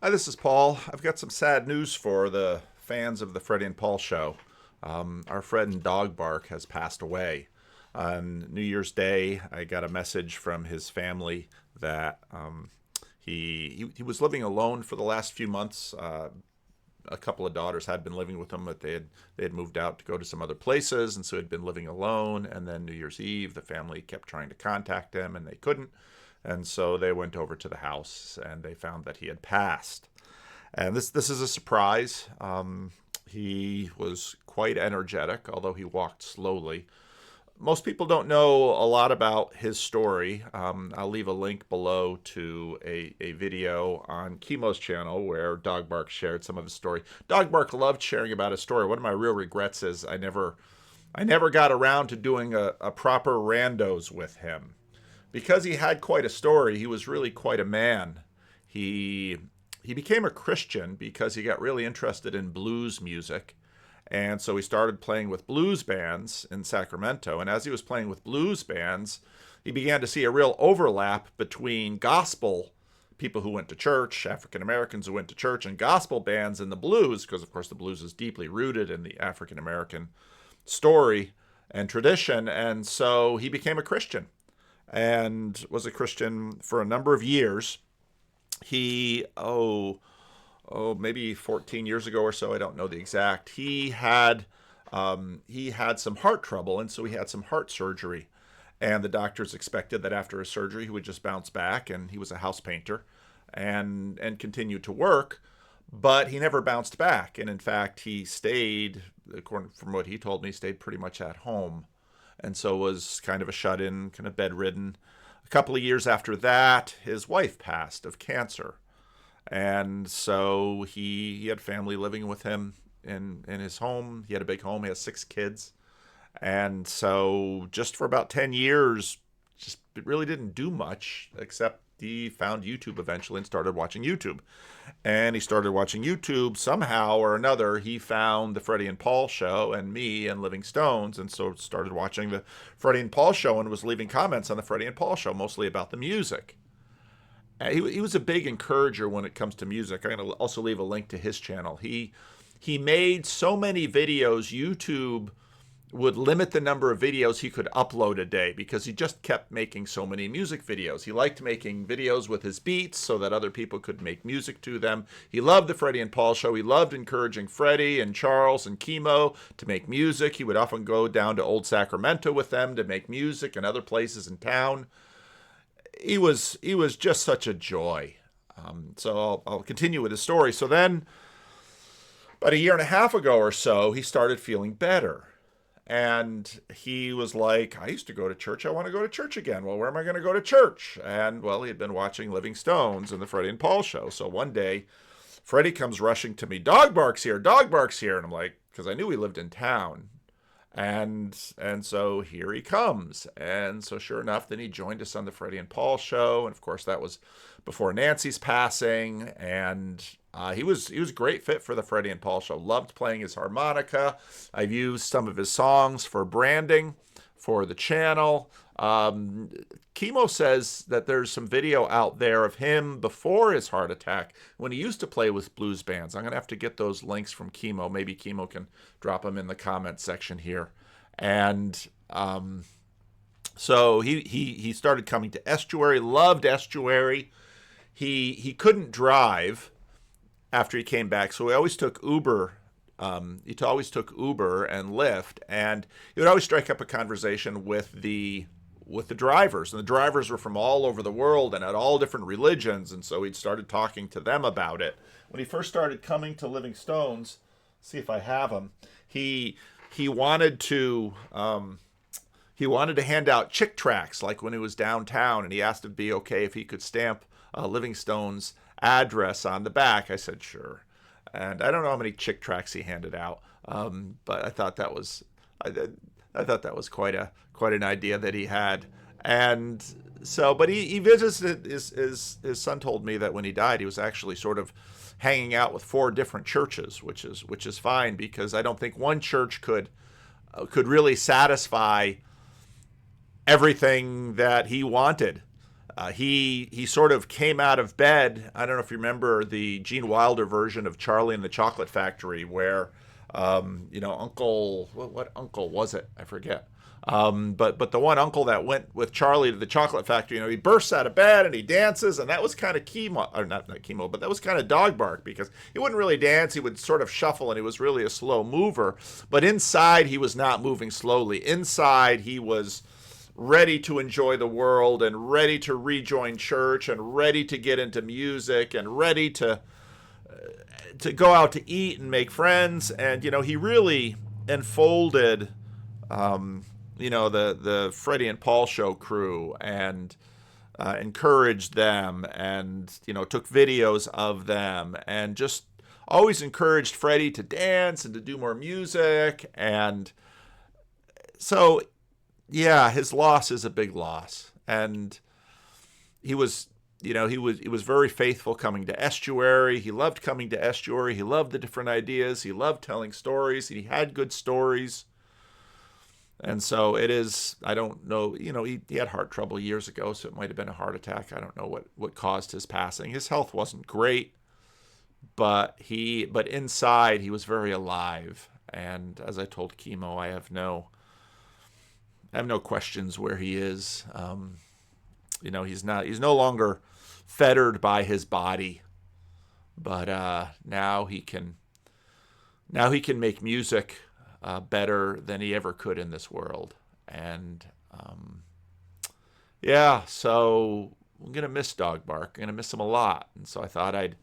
Hi, this is Paul. I've got some sad news for the fans of the Freddie and Paul show. Our friend Dogbark has passed away. On New Year's Day, I got a message from his family that he was living alone for the last few months. A couple of daughters had been living with him, but they had moved out to go to some other places, and so he'd been living alone. And then New Year's Eve, the family kept trying to contact him, and they couldn't. And so they went over to the house, and they found that he had passed. And this is a surprise. He was quite energetic, although he walked slowly. Most people don't know a lot about his story. I'll leave a link below to a video on Chemo's channel where Dogbark shared some of his story. Dogbark loved sharing about his story. One of my real regrets is I never got around to doing a proper Randos with him. Because he had quite a story, he was really quite a man. He became a Christian because he got really interested in blues music. And so he started playing with blues bands in Sacramento. And as he was playing with blues bands, he began to see a real overlap between gospel people who went to church, African Americans who went to church, and gospel bands in the blues, because of course the blues is deeply rooted in the African American story and tradition. And so he became a Christian and was a Christian for a number of years. He, maybe 14 years ago or so, I don't know the exact, he had some heart trouble, and so he had some heart surgery. And the doctors expected that after his surgery, he would just bounce back, and he was a house painter and continue to work. But he never bounced back. And in fact, he stayed, according from what he told me, stayed pretty much at home. And so was kind of a shut-in, kind of bedridden. A couple of years after that, his wife passed of cancer. And so he had family living with him in his home. He had a big home. He has 6 kids. And so just for about 10 years, just really didn't do much, except he found YouTube eventually and started watching YouTube. And he started watching YouTube. Somehow or another, he found the Freddie and Paul show and me and Living Stones, and so started watching the Freddie and Paul show and was leaving comments on the Freddie and Paul show, mostly about the music. He was a big encourager when it comes to music. I'm going to also leave a link to his channel. He made so many videos, YouTube would limit the number of videos he could upload a day because he just kept making so many music videos. He liked making videos with his beats so that other people could make music to them. He loved the Freddie and Paul show. He loved encouraging Freddie and Charles and Chemo to make music. He would often go down to Old Sacramento with them to make music and other places in town. He was just such a joy. So I'll continue with his story. So then, about a year and a half ago or so, he started feeling better. And he was like, I used to go to church. I want to go to church again. Well, where am I going to go to church? And, well, he had been watching Living Stones and the Freddie and Paul show. So one day, Freddie comes rushing to me, Dogbark's here, Dogbark's here. And I'm like, because I knew he lived in town. And so here he comes. And so sure enough, then he joined us on the Freddie and Paul show. And of course, that was before Nancy's passing. And he was a great fit for the Freddie and Paul show. Loved playing his harmonica. I've used some of his songs for branding for the channel. Chemo says that there's some video out there of him before his heart attack when he used to play with blues bands. I'm going to have to get those links from Chemo. Maybe Chemo can drop them in the comment section here. And so he started coming to Estuary, loved Estuary. He couldn't drive after he came back, so he always took Uber. He always took Uber and Lyft, and he would always strike up a conversation with the drivers. And the drivers were from all over the world and had all different religions, and so he'd started talking to them about it. When he first started coming to Living Stones, see if I have him, he wanted to hand out chick tracts, like when he was downtown, and he asked if it'd be okay if he could stamp Living Stone's address on the back. I said sure. And I don't know how many chick tracts he handed out, but I thought that was quite an idea that he had. And so, but he visited his son told me that when he died, he was actually sort of hanging out with 4 different churches, which is fine, because I don't think one church could really satisfy everything that he wanted. He sort of came out of bed. I don't know if you remember the Gene Wilder version of Charlie and the Chocolate Factory, where Uncle, what uncle was it? I forget. But the one uncle that went with Charlie to the chocolate factory, he bursts out of bed and he dances, and that was kind of chemo, or not chemo, but that was kind of Dogbark, because he wouldn't really dance. He would sort of shuffle, and he was really a slow mover. But inside, he was not moving slowly. Inside, he was ready to enjoy the world and ready to rejoin church and ready to get into music and ready to go out to eat and make friends. And, he really enfolded, the Freddie and Paul show crew, and encouraged them, and, took videos of them, and just always encouraged Freddie to dance and to do more music. And so, yeah, his loss is a big loss. And he was very faithful coming to Estuary. He loved coming to Estuary. He loved the different ideas. He loved telling stories. He had good stories. And so it is, I don't know, he had heart trouble years ago, so it might have been a heart attack. I don't know what caused his passing. His health wasn't great, but inside he was very alive. And as I told Chemo, I have no questions where he is. He's no longer fettered by his body, but now he can make music better than he ever could in this world. And so I'm gonna miss Dogbark. I'm gonna miss him a lot. And so I thought I'd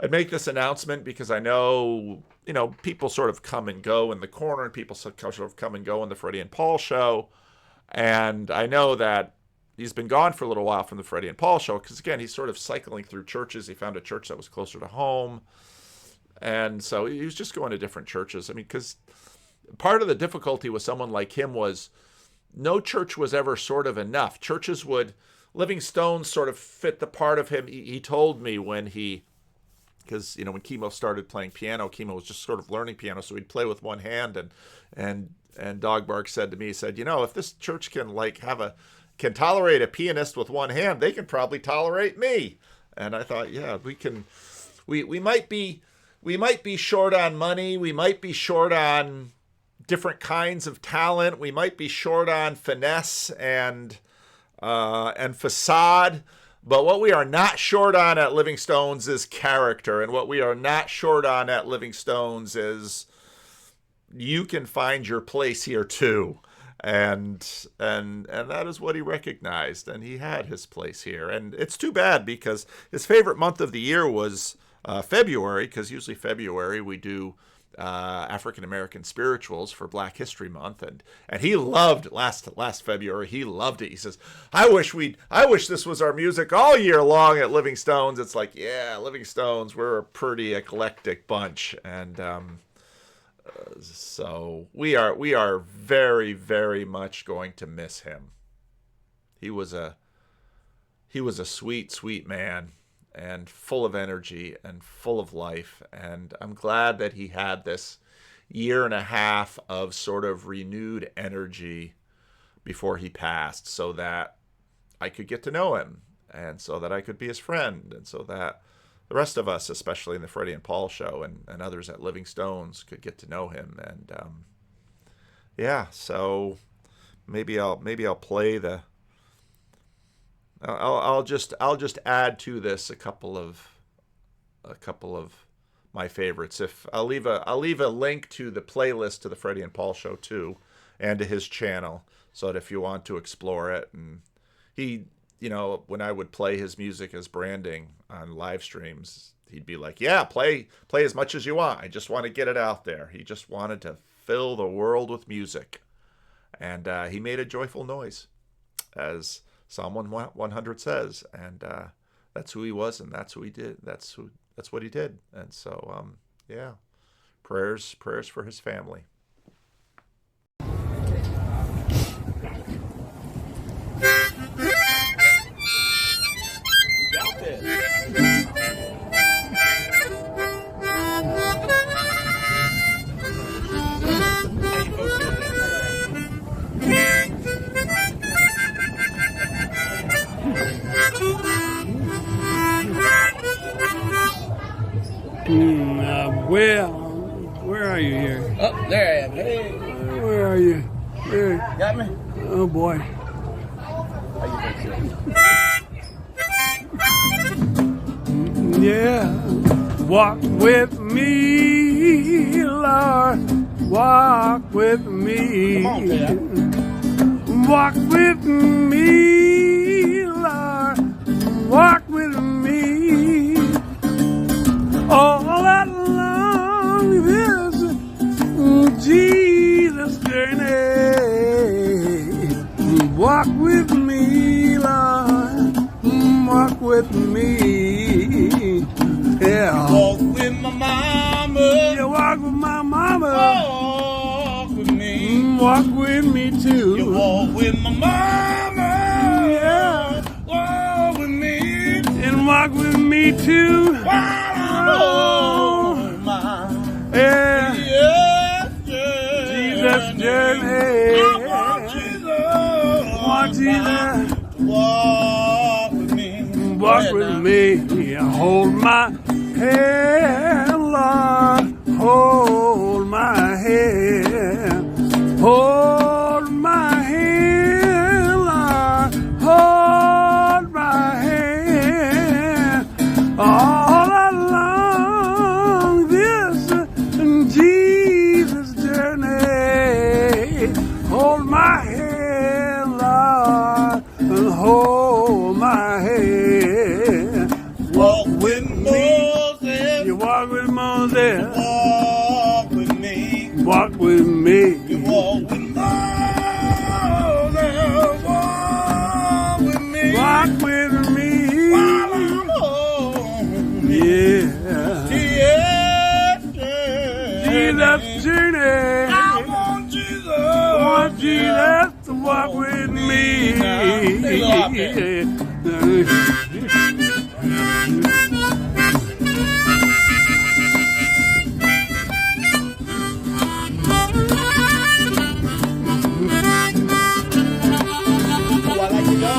make this announcement, because I know people sort of come and go in the corner, and people sort of come and go in the Freddie and Paul show. And I know that he's been gone for a little while from the Freddie and Paul show, because, again, he's sort of cycling through churches. He found a church that was closer to home. And so he was just going to different churches. I mean, because part of the difficulty with someone like him was no church was ever sort of enough. Living Stones sort of fit the part of him. He told me when because when Chemo started playing piano, Chemo was just sort of learning piano, so he'd play with one hand. And Dogbark said to me, he said, if this church can tolerate a pianist with one hand, they can probably tolerate me. And I thought, yeah, we might be short on money. We might be short on different kinds of talent. We might be short on finesse and facade. But what we are not short on at Living Stones is character. And what we are not short on at Living Stones is you can find your place here too. And that is what he recognized. And he had his place here. And it's too bad, because his favorite month of the year was February, because usually February we do African American spirituals for Black History Month, and he loved last February. He loved it. He says, I wish this was our music all year long at Living Stones. It's like, yeah, Living Stones, we're a pretty eclectic bunch. And so we are very, very much going to miss him. He was a sweet, sweet man, and full of energy and full of life. And I'm glad that he had this year and a half of sort of renewed energy before he passed, so that I could get to know him, and so that I could be his friend, and so that the rest of us, especially in the Freddie and Paul show, and others at Living Stones, could get to know him. And so maybe I'll play the I'll just add to this a couple of my favorites. If I'll leave a link to the playlist to the Freddie and Paul show too, and to his channel, so that if you want to explore it. And he, when I would play his music as branding on live streams, he'd be like, yeah, play as much as you want. I just want to get it out there. He just wanted to fill the world with music. And he made a joyful noise, as Psalm 100 says, and that's who he was, and that's who he did. That's what he did. And so, prayers for his family. Well, where are you here? Oh, there I am. Hey. Where are you? Where? Got me? Oh boy. How you doing? Yeah. Walk with me, Lord. Walk with me. Come on, Dad. Walk with me, Lord. Walk with me. All along this Jesus journey. Walk with me, Lord. Walk with me. Yeah. Walk with my mama. You walk with my mama. Walk with me. Walk with me too. You walk with my mama. Yeah. Walk with me. And walk with me too. Oh, my. Yeah. Jesus journey. I want Jesus. Want Jesus. Walk with me. Walk with me. Hold my hand, Lord. Hold my hand. Hold my hand, Lord. Hold my hand. All along this Jesus journey. Hold my hand, Lord. And hold my hand. Walk with Moses. You walk with Moses. Walk with me. Walk with me. You walk with Moses. Walk with me. Walk with me. While I'm home. Yeah. Yes, Jesus journey. I want Jesus. I want Jesus to walk with me. Oh, I like to go.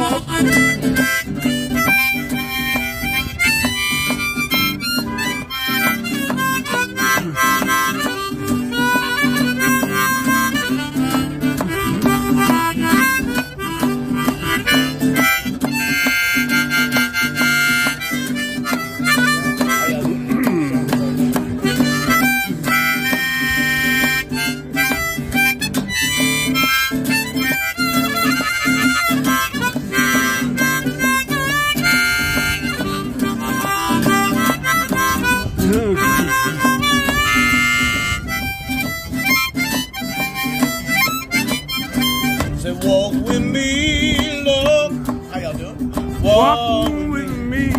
Say, walk with me, Lord. How y'all doing? Walk with me.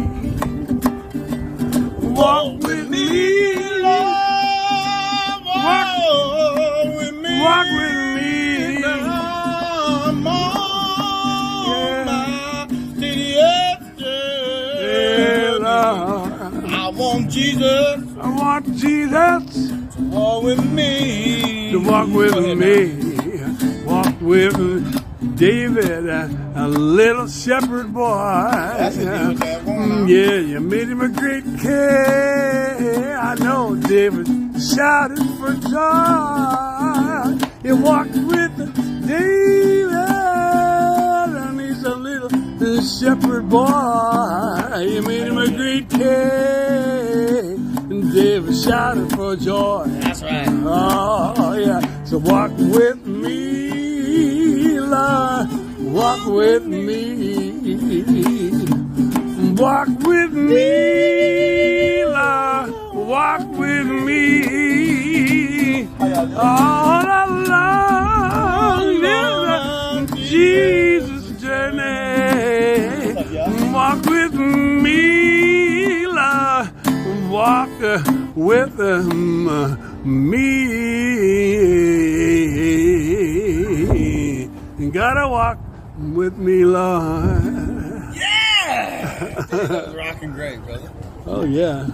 Walk with me. Lord. Walk with me. Walk with me. I'm on my Yeah, Lord. I want Jesus I want Jesus to walk with me. to walk with me. Walk with David, a little shepherd boy. That's a deal with that woman. Yeah, you made him a great king. I know David shouted for joy. You walked with David, and he's a little shepherd boy. You made him a great king, and David shouted for joy. That's right. Oh, yeah. So walk with me, Lord. Walk with me. Walk with me, Lord. Walk with me. All along this Jesus journey. Walk with me, Lord. Walk with me. Gotta walk with me, Lord. Yeah! That was rocking great, brother. Oh, yeah.